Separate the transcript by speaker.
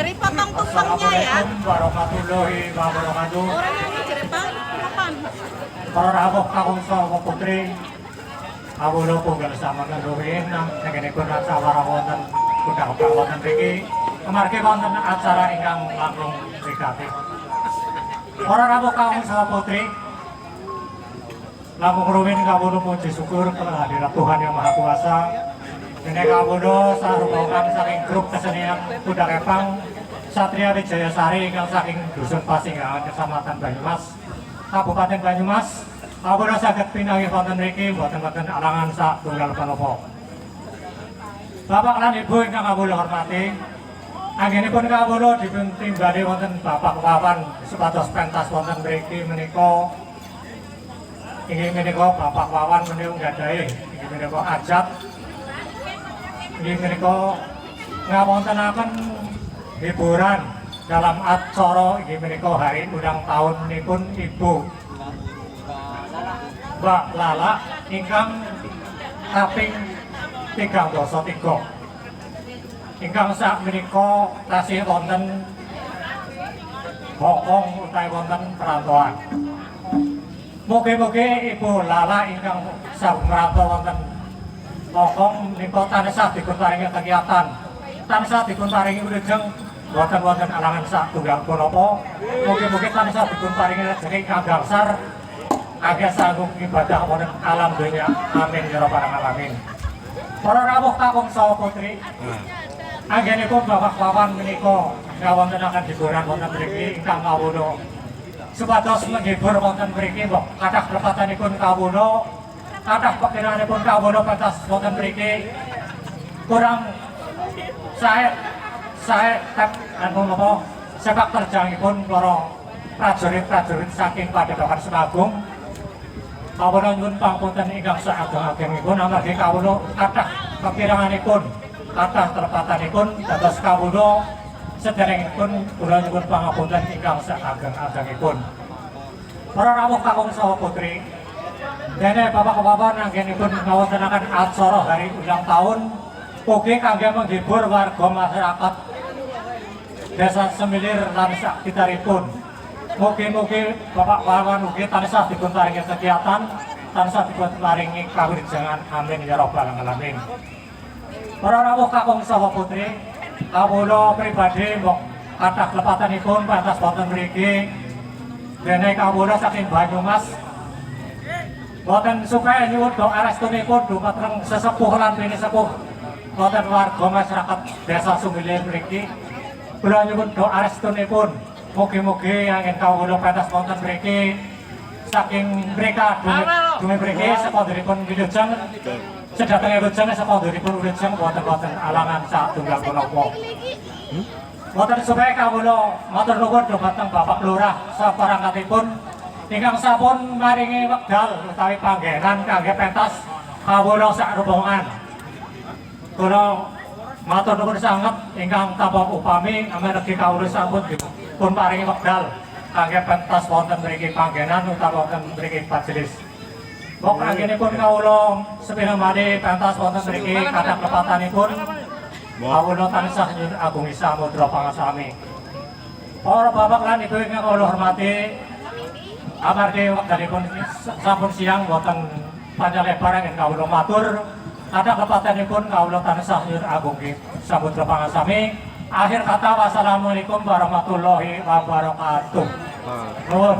Speaker 1: Dari potong tumpengnya ya.
Speaker 2: Assalamualaikum warahmatullahi wabarakatuh.
Speaker 1: Orang yang dari kapan?
Speaker 2: Para rawuh kakung saha putri. Kawula punggal samanten rumiyin sakenipun acara wonten kutha wonten mriki. Amargi wonten acara ingkang langkung wigati. Para rawuh kakung saha putri. Langkung rumiyin kawula puji syukur kehadirat Tuhan Yang Maha Kuasa. Dene kawula sarupakan saking grup kesenian Kuda Kepang Satria Wijayasari ingkang saking Dusun Pasinggahan Kecamatan Banyumas, Kabupaten Banyumas. Kawula saged pinanggih wonten mriki boten-boten alangan satunggal punapa. Bapak lan Ibu ingkang kawula hormati, anggenipun kawula dipun timbali wonten Bapak Wawan supados pentas wonten mriki menika. Inggih menika Bapak Wawan menika nggadahi inggih menika ajat. Inggih menika ngawontenaken hiburan dalam acara inggih menika hari ulang tahunipun Ibu Mbak Lala ingkang kaping 33. Ingkang sak menika tasih wonten bokong utawi wonten perantauan. Mugi-mugi Ibu Lala ingkang sampun merantau wonten bokong menika tansah dipunparingi kegiatan, tansah dipunparingi wilujeng boten-boten alangan satunggal punapa. Mugi-mugi tansah dipunparingi rezeki ingkang gangsar agak sanggup ibadah wonten alam dunia. Amin ya rabbal alamin. Para rawuh kakung saha putri, anggenipun Bapak Wawan menika ngawontenaken hiburan wonten mriki ingkang kawula supados menghibur wonten mriki mbok kathah klepatanipun kawula, kathah pekiranipun kawula pentas wonten mriki kurang sae anu napa sepak terjangipun para prajurit-prajurit saking Padepokan Sepagung. Kawula nyuwun pangapunten ingkang saageng-agengipun amargi kawula kathah kekiranganipun, kathah telepatanipun dados kawula sederengipun kula nyuwun pangapunten ingkang saageng-agengipun. Para rawuh kakung saha putri, dene Bapak Wawan anggenipun ngawontenaken acara hari ulang tahun ugi kangge menghibur warga masyarakat Desa Semilir lan sakitaripun. Mugi-mugi Bapak Wawan ugi tansah dipunparingi kegiatan, tansah dipunparingi kawilujengan. Amin ya rabbal alamin. Para rawuh kakung saha putri, kawula pribadi mbok kathah klepatanipun pentas wonten mriki dene kawula saking Banyumas boten supaya nyuwun doa restunipun dumateng sesepuh lan bini sepuh wonten warga masyarakat Desa Semilir mriki. Kula nyuwun doa restunipun mugi-mugi angin kawula pentas wonten mriki saking mereka dumi mriki sepondhipun wilujeng sedatenge wilujeng sepondhipun wilujeng boten-boten alangan satunggal punapa. Boten supaya kawula matur nuwun dhumateng Bapak Lurah saperangkatipun ingkang sampun maringi wekdal utawi panggenan kangge pentas kawula sak rombongan. Kula matur nuwun sanget ingkang tanpa upami amargi kawula sampun pun paringi wekdal kangge pentas wonten mriki panggenan utawi wonten mriki majelis. Kok anggenipun kawula sepindah malih pentas wonten mriki kathah klepatanipun kawula tansah nyuwun agung samudra pangasami. Para bapak lan ibu ingkang kawula hormati, amargi wekdalipun sampun siang boten panjang lebar ingkang kawula matur, kathah klepatanipun kawula tansah nyuwun agung samudra pangasami. Akhir kata, wassalamualaikum warahmatullahi wabarakatuh. Nuwun.